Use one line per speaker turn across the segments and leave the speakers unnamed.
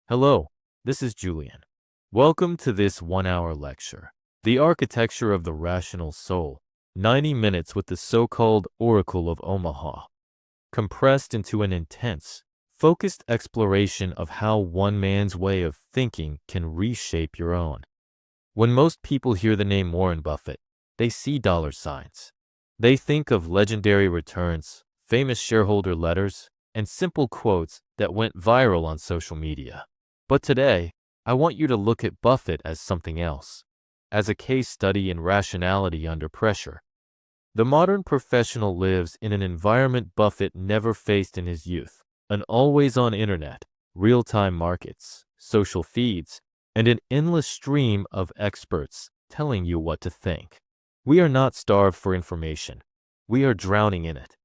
Hello, this is Julian. Welcome to this 1 hour lecture, The Architecture of the Rational Soul, 90 minutes with the so-called Oracle of Omaha, compressed into an intense, focused exploration of how one man's way of thinking can reshape your own. When most people hear the name Warren Buffett, they see dollar signs. They think of legendary returns, famous shareholder letters, and simple quotes that went viral on social media. But today, I want you to look at Buffett as something else, as a case study in rationality under pressure. The modern professional lives in an environment Buffett never faced in his youth, an always-on internet, real-time markets, social feeds, and an endless stream of experts telling you what to think. We are not starved for information. We are drowning in it.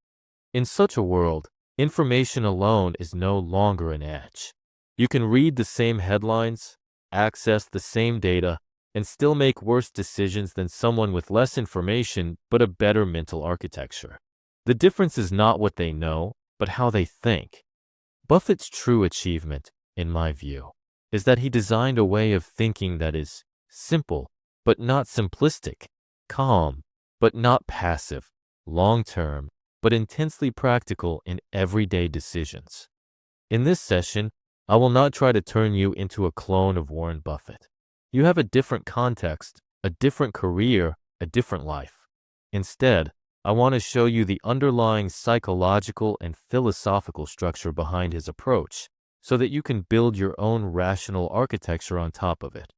In such a world, information alone is no longer an edge. You can read the same headlines, access the same data, and still make worse decisions than someone with less information but a better mental architecture. The difference is not what they know, but how they think. Buffett's true achievement, in my view, is that he designed a way of thinking that is simple, but not simplistic, calm, but not passive, long-term, but intensely practical in everyday decisions. In this session, I will not try to turn you into a clone of Warren Buffett. You have a different context, a different career, a different life. Instead, I want to show you the underlying psychological and philosophical structure behind his approach so that you can build your own rational architecture on top of it.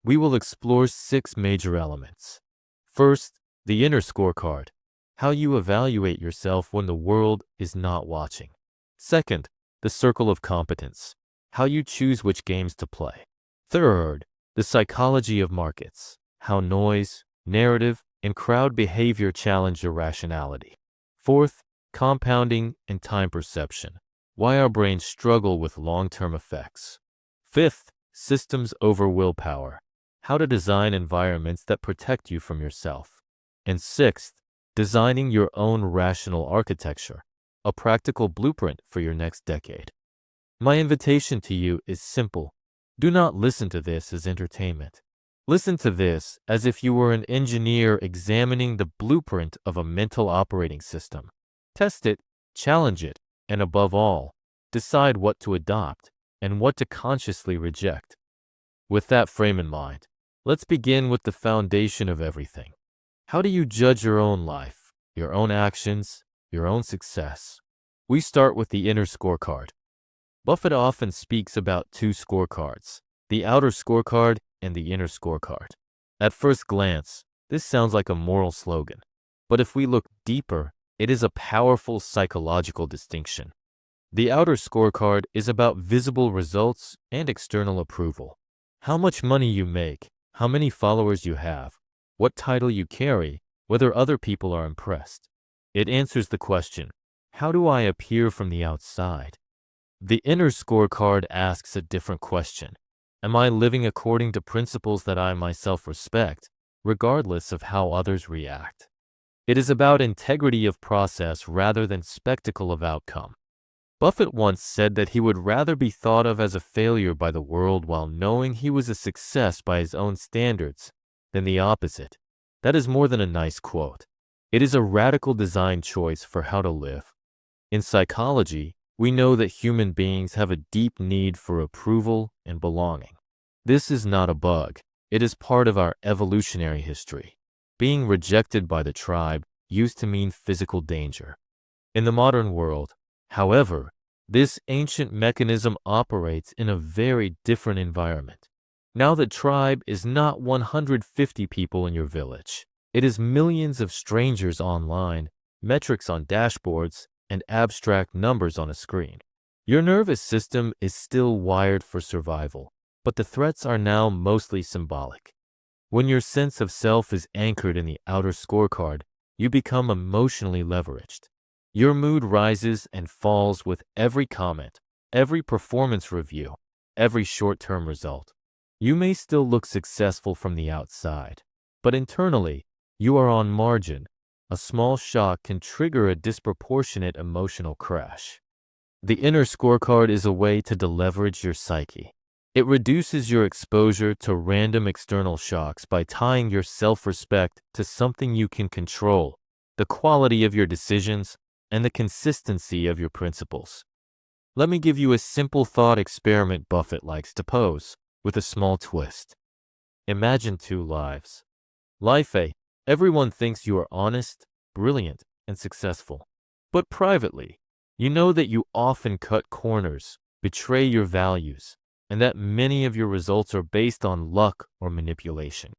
We will explore 6 major elements. First, the inner scorecard, how you evaluate yourself when the world is not watching. Second, the circle of competence, how you choose which games to play. Third, the psychology of markets, how noise, narrative, and crowd behavior challenge your rationality. Fourth, compounding and time perception, why our brains struggle with long-term effects. Fifth, systems over willpower, how to design environments that protect you from yourself. And sixth, designing your own rational architecture, a practical blueprint for your next decade. My invitation to you is simple. Do not listen to this as entertainment. Listen to this as if you were an engineer examining the blueprint of a mental operating system. Test it, challenge it, and above all, decide what to adopt and what to consciously reject. With that frame in mind, let's begin with the foundation of everything. How do you judge your own life, your own actions, your own success? We start with the inner scorecard. Buffett often speaks about 2 scorecards, the outer scorecard and the inner scorecard. At first glance, this sounds like a moral slogan, but if we look deeper, it is a powerful psychological distinction. The outer scorecard is about visible results and external approval. How much money you make, how many followers you have, what title you carry, whether other people are impressed. It answers the question, how do I appear from the outside? The inner scorecard asks a different question. Am I living according to principles that I myself respect, regardless of how others react? It is about integrity of process rather than spectacle of outcome. Buffett once said that he would rather be thought of as a failure by the world while knowing he was a success by his own standards than the opposite. That is more than a nice quote. It is a radical design choice for how to live. In psychology, we know that human beings have a deep need for approval and belonging. This is not a bug. It is part of our evolutionary history. Being rejected by the tribe used to mean physical danger. In the modern world, however, this ancient mechanism operates in a very different environment. Now the tribe is not 150 people in your village. It is millions of strangers online, metrics on dashboards, and abstract numbers on a screen. Your nervous system is still wired for survival, but the threats are now mostly symbolic. When your sense of self is anchored in the outer scorecard, you become emotionally leveraged. Your mood rises and falls with every comment, every performance review, every short-term result. You may still look successful from the outside, but internally, you are on margin. A small shock can trigger a disproportionate emotional crash. The inner scorecard is a way to deleverage your psyche. It reduces your exposure to random external shocks by tying your self-respect to something you can control, the quality of your decisions, and the consistency of your principles. Let me give you a simple thought experiment Buffett likes to pose, with a small twist. Imagine two lives. Life A. Everyone thinks you are honest, brilliant, and successful. But privately, you know that you often cut corners, betray your values, and that many of your results are based on luck or manipulation.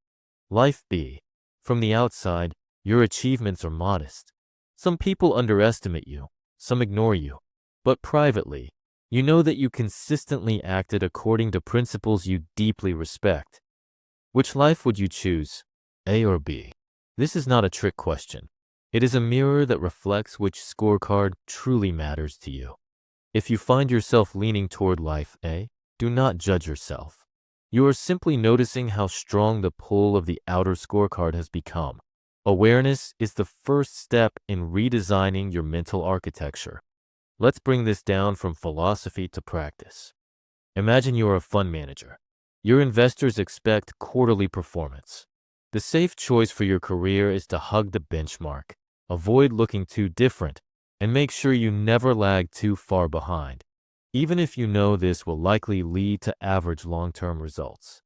Life B. From the outside, your achievements are modest. Some people underestimate you, some ignore you. But privately, you know that you consistently acted according to principles you deeply respect. Which life would you choose, A or B? This is not a trick question. It is a mirror that reflects which scorecard truly matters to you. If you find yourself leaning toward life A, do not judge yourself. You are simply noticing how strong the pull of the outer scorecard has become. Awareness is the first step in redesigning your mental architecture. Let's bring this down from philosophy to practice. Imagine you are a fund manager. Your investors expect quarterly performance. The safe choice for your career is to hug the benchmark, avoid looking too different, and make sure you never lag too far behind, even if you know this will likely lead to average long-term results.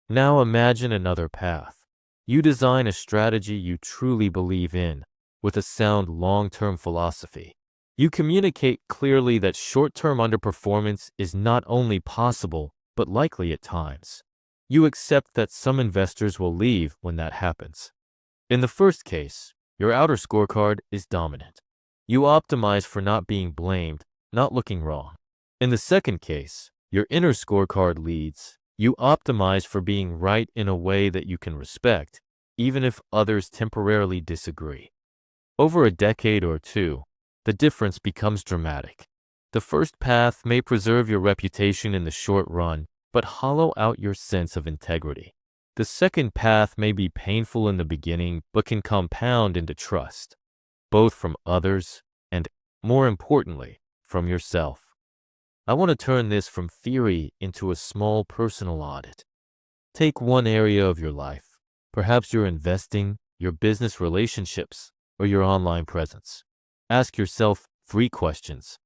Now imagine another path. You design a strategy you truly believe in, with a sound long-term philosophy. You communicate clearly that short-term underperformance is not only possible, but likely at times. You accept that some investors will leave when that happens. In the first case, your outer scorecard is dominant. You optimize for not being blamed, not looking wrong. In the second case, your inner scorecard leads. You optimize for being right in a way that you can respect, even if others temporarily disagree. Over a decade or two, the difference becomes dramatic. The first path may preserve your reputation in the short run, but hollow out your sense of integrity. The second path may be painful in the beginning, but can compound into trust, both from others and, more importantly, from yourself. I want to turn this from theory into a small personal audit. Take one area of your life, perhaps your investing, your business relationships, or your online presence. Ask yourself 3 questions.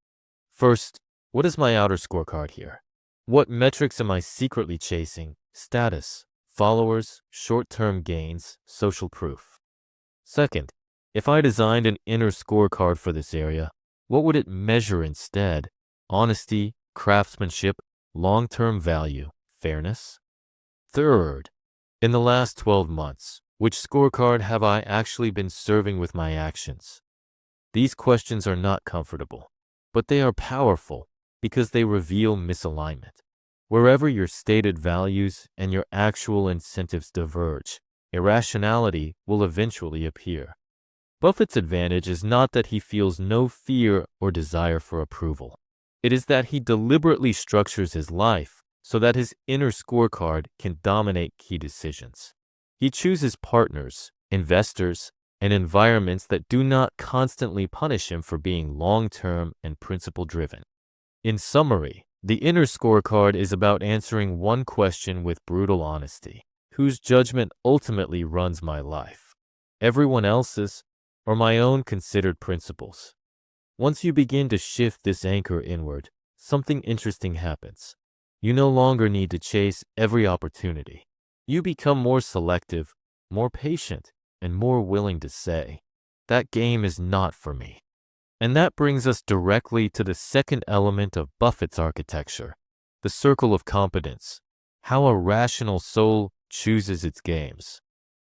First, what is my outer scorecard here? What metrics am I secretly chasing? Status, followers, short-term gains, social proof. Second, if I designed an inner scorecard for this area, what would it measure instead? Honesty, craftsmanship, long-term value, fairness? Third, in the last 12 months, which scorecard have I actually been serving with my actions? These questions are not comfortable, but they are powerful because they reveal misalignment. Wherever your stated values and your actual incentives diverge, irrationality will eventually appear. Buffett's advantage is not that he feels no fear or desire for approval. It is that he deliberately structures his life so that his inner scorecard can dominate key decisions. He chooses partners, investors, and environments that do not constantly punish him for being long-term and principle-driven. In summary, the inner scorecard is about answering one question with brutal honesty. Whose judgment ultimately runs my life? Everyone else's, or my own considered principles? Once you begin to shift this anchor inward, something interesting happens. You no longer need to chase every opportunity. You become more selective, more patient, and more willing to say, that game is not for me. And that brings us directly to the second element of Buffett's architecture, the circle of competence, how a rational soul chooses its games.